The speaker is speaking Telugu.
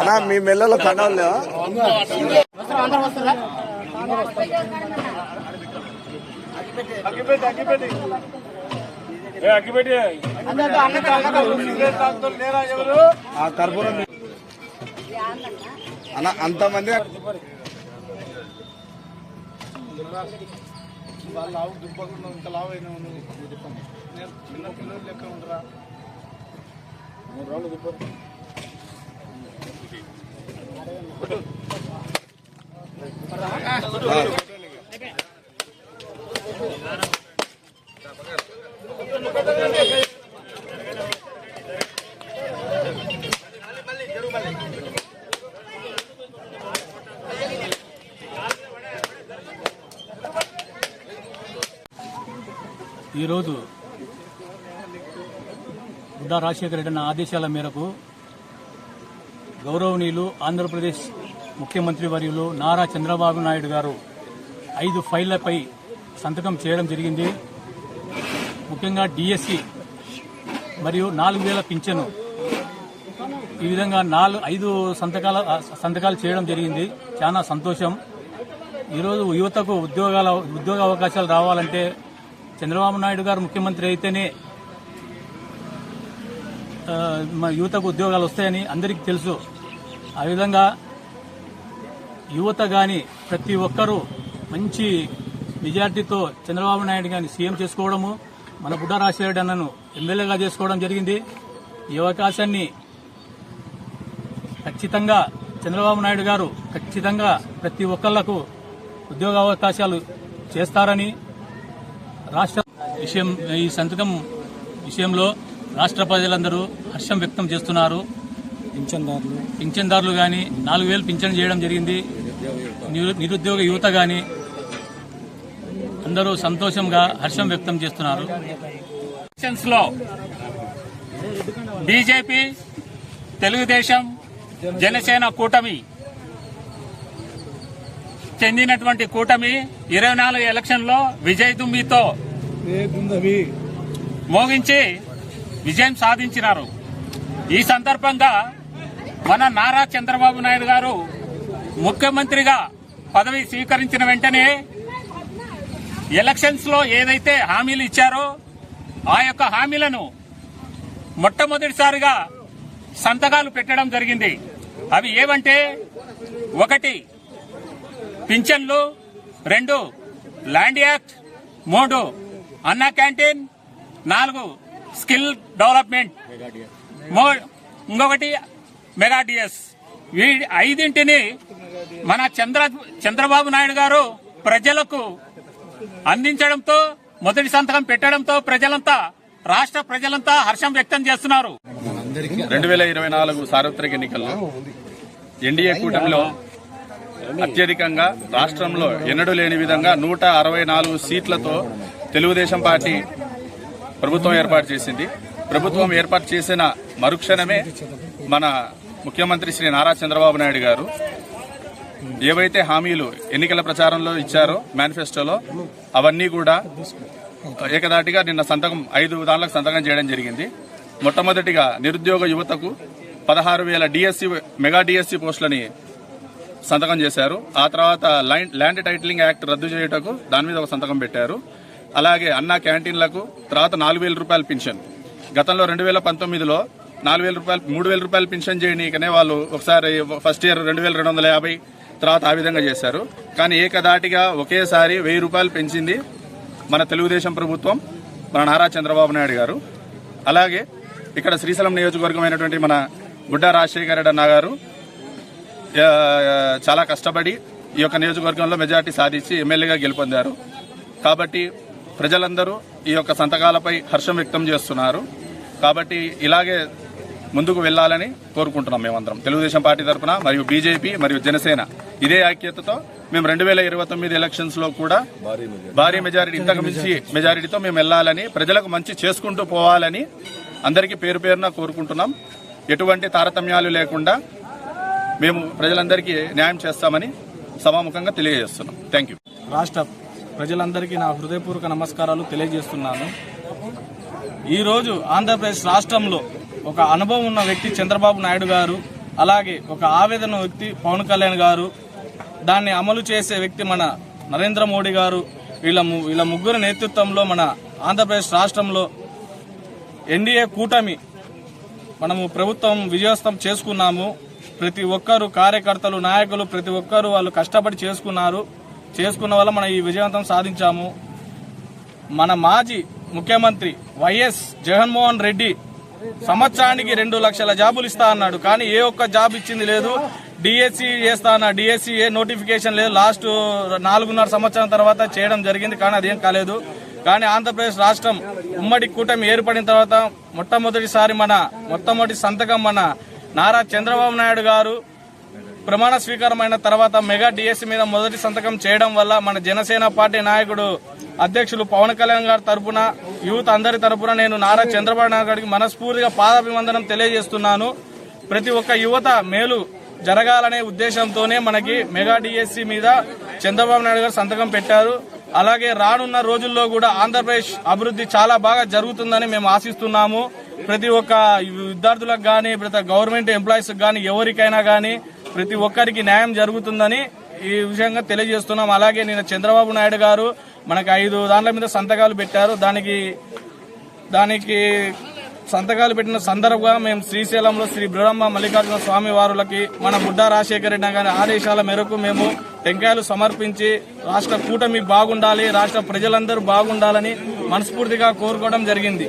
అన్నా మీ మెల్లలో కండాలు లేవా? కర్పూరం అన్న అంతమంది లావు దుబ్బకుండా ఇంత లావు అయినా చిన్న పిల్లలు లెక్క ఉండరా 3 రౌండ్లు దుబ్బరు. ఈరోజు బుడ్డా రాజశేఖర రెడ్డి ఆదేశాల మేరకు గౌరవనీయులు ఆంధ్రప్రదేశ్ ముఖ్యమంత్రి వర్యులు నారా చంద్రబాబు నాయుడు గారు 5 ఫైళ్లపై సంతకం చేయడం జరిగింది. ముఖ్యంగా డిఎస్సి మరియు 4000 పింఛను ఈ విధంగా 5 సంతకాలు చేయడం జరిగింది. చాలా సంతోషం. ఈరోజు యువతకు ఉద్యోగ అవకాశాలు రావాలంటే చంద్రబాబు నాయుడు గారు ముఖ్యమంత్రి అయితేనే యువతకు ఉద్యోగాలు వస్తాయని అందరికీ తెలుసు. ఆ విధంగా యువత గాని ప్రతి ఒక్కరూ మంచి మెజార్టీతో చంద్రబాబు నాయుడు గారిని సీఎం చేసుకోవడము, మన బుడ్డా రాజశేఖర అన్నను ఎమ్మెల్యేగా చేసుకోవడం జరిగింది. ఈ అవకాశాన్ని ఖచ్చితంగా చంద్రబాబు నాయుడు గారు ఖచ్చితంగా ప్రతి ఒక్కళ్లకు ఉద్యోగ అవకాశాలు చేస్తారని ఈ సంతకం విషయంలో రాష్ట్ర ప్రజలందరూ హర్షం వ్యక్తం చేస్తున్నారు. పింఛన్దారులు గాని 4000 పింఛన్ చేయడం జరిగింది. నిరుద్యోగ యువత గాని అందరూ సంతోషంగా హర్షం వ్యక్తం చేస్తున్నారు. బీజేపీ, తెలుగుదేశం, జనసేన కూటమి చెందినటువంటి కూటమి 24 ఎలక్షన్లో విజయదుంబితో మోగించి విజయం సాధించినారు. ఈ సందర్భంగా మన నారా చంద్రబాబు నాయుడు గారు ముఖ్యమంత్రిగా పదవి స్వీకరించిన వెంటనే ఎలక్షన్స్ లో ఏదైతే హామీలు ఇచ్చారో ఆ యొక్క హామీలను మొట్టమొదటిసారిగా సంతకాలు పెట్టడం జరిగింది. అవి ఏవంటే 1 పింఛన్లు, 2 ల్యాండ్ యాక్ట్, 3 అన్నా క్యాంటీన్, 4 స్కిల్ డెవలప్మెంట్, ఇంకొకటి మెగా డిఎస్. ఈ 5ంటిని మన చంద్రబాబు నాయుడు గారు ప్రజలకు అందించడంతో, మొదటి సంతకం పెట్టడంతో రాష్ట్ర ప్రజలంతా హర్షం వ్యక్తం చేస్తున్నారు. 2024 సార్వత్రిక ఎన్నికల్లో ఎన్డీఏ కూటమిలో అత్యధికంగా రాష్ట్రంలో ఎన్నడూ లేని విధంగా 164 సీట్లతో తెలుగుదేశం పార్టీ ప్రభుత్వం ఏర్పాటు చేసింది. ప్రభుత్వం ఏర్పాటు చేసిన మరుక్షణమే మన ముఖ్యమంత్రి శ్రీ నారా చంద్రబాబు నాయుడు గారు ఏవైతే హామీలు ఎన్నికల ప్రచారంలో ఇచ్చారో మేనిఫెస్టోలో అవన్నీ కూడా ఏకదాటిగా నిన్న 5 దాంట్లకు సంతకం చేయడం జరిగింది. మొట్టమొదటిగా నిరుద్యోగ యువతకు 16,000 డిఎస్సి మెగా డిఎస్సి పోస్టులని సంతకం చేశారు. ఆ తర్వాత ల్యాండ్ టైటిలింగ్ యాక్ట్ రద్దు చేయుటకు దాని మీద ఒక సంతకం పెట్టారు. అలాగే అన్నా క్యాంటీన్లకు తర్వాత 4,000 రూపాయల పింఛన్. గతంలో 2019లో 4,000 రూపాయలు 3,000 రూపాయల పింఛన్ చేయనీకనే వాళ్ళు ఒకసారి ఫస్ట్ ఇయర్ 2,250, తర్వాత ఆ విధంగా చేశారు. కానీ ఏకదాటిగా ఒకేసారి 1,000 రూపాయలు పెంచింది మన తెలుగుదేశం ప్రభుత్వం, మన నారా చంద్రబాబు నాయుడు గారు. అలాగే ఇక్కడ శ్రీశైలం నియోజకవర్గం అయినటువంటి మన బుడ్డా రాజశేఖర రెడ్డి అన్న గారు చాలా కష్టపడి ఈ యొక్క నియోజకవర్గంలో మెజార్టీ సాధించి ఎమ్మెల్యేగా గెలుపొందారు. కాబట్టి ప్రజలందరూ ఈ యొక్క సంతకాలపై హర్షం వ్యక్తం చేస్తున్నారు. కాబట్టి ఇలాగే ముందుకు వెళ్లాలని కోరుకుంటున్నాం. మేమందరం తెలుగుదేశం పార్టీ తరఫున మరియు బీజేపీ మరియు జనసేన ఇదే ఐక్యతతో మేము 2029 ఎలక్షన్స్ లో కూడా భారీ మెజారిటీ, ఇంతకు మించి మెజారిటీతో మేము వెళ్లాలని, ప్రజలకు మంచి చేసుకుంటూ పోవాలని అందరికీ పేరు పేరున కోరుకుంటున్నాం. ఎటువంటి తారతమ్యాలు లేకుండా మేము ప్రజలందరికీ న్యాయం చేస్తామని సభాముఖంగా తెలియజేస్తున్నాం. Thank you. రాష్ట్ర ప్రజలందరికీ నా హృదయపూర్వక నమస్కారాలు తెలియజేస్తున్నాను. ఈరోజు ఆంధ్రప్రదేశ్ రాష్ట్రంలో ఒక అనుభవం ఉన్న వ్యక్తి చంద్రబాబు నాయుడు గారు, అలాగే ఒక ఆవేదన వ్యక్తి పవన్ కళ్యాణ్ గారు, దాన్ని అమలు చేసే వ్యక్తి మన నరేంద్ర మోడీ గారు, వీళ్ళ ముగ్గురు నేతృత్వంలో మన ఆంధ్రప్రదేశ్ రాష్ట్రంలో ఎన్డీఏ కూటమి మనము ప్రభుత్వం విజయవంతం చేసుకున్నాము. ప్రతి ఒక్కరు కార్యకర్తలు, నాయకులు ప్రతి ఒక్కరు వాళ్ళు కష్టపడి చేసుకున్న వల్ల మనం ఈ విజయవంతం సాధించాము. మన మాజీ ముఖ్యమంత్రి వైఎస్ జగన్మోహన్ రెడ్డి సంవత్సరానికి 2 లక్షల జాబులు ఇస్తా అన్నాడు, కానీ ఏ ఒక్క జాబ్ ఇచ్చింది లేదు. డిఎస్సి చేస్తా అన్న డిఎస్సి ఏ నోటిఫికేషన్ లేదు. లాస్ట్ 4.5 సంవత్సరం తర్వాత చేయడం జరిగింది, కానీ అదేం కాలేదు. కానీ ఆంధ్రప్రదేశ్ రాష్ట్రం ఉమ్మడి కూటమి ఏర్పడిన తర్వాత మొట్టమొదటి సంతకం మన నారా చంద్రబాబు నాయుడు గారు ప్రమాణ స్వీకారమైన తర్వాత మెగా డిఎస్సి మీద మొదటి సంతకం చేయడం వల్ల మన జనసేన పార్టీ నాయకుడు అధ్యక్షులు పవన్ కళ్యాణ్ గారి తరపున, యూత్ అందరి తరపున నేను నారా చంద్రబాబు నాయుడు గారికి మనస్ఫూర్తిగా పాదాభివందనం తెలియజేస్తున్నాను. ప్రతి ఒక్క యువత మేలు జరగాలనే ఉద్దేశంతోనే మనకి మెగా డిఎస్సి మీద చంద్రబాబు నాయుడు గారు సంతకం పెట్టారు. అలాగే రానున్న రోజుల్లో కూడా ఆంధ్రప్రదేశ్ అభివృద్ధి చాలా బాగా జరుగుతుందని మేము ఆశిస్తున్నాము. ప్రతి ఒక్క విద్యార్థులకు కానీ, ప్రతి గవర్నమెంట్ ఎంప్లాయీస్ కానీ, ఎవరికైనా కానీ ప్రతి ఒక్కరికి న్యాయం జరుగుతుందని ఈ విషయంగా తెలియజేస్తున్నాం. అలాగే నిన్న చంద్రబాబు నాయుడు గారు మనకి 5 దాంట్ల మీద సంతకాలు పెట్టారు. దానికి సంతకాలు పెట్టిన సందర్భంగా మేము శ్రీశైలంలో శ్రీ బ్రహ్మ మల్లికార్జున స్వామి వారులకి మన బుడ్డా రాజశేఖర రెడ్డి గారి ఆదేశాల మేరకు మేము టెంకాయలు సమర్పించి రాష్ట్ర కూటమి బాగుండాలి, రాష్ట్ర ప్రజలందరూ బాగుండాలని మనస్ఫూర్తిగా కోరుకోవడం జరిగింది.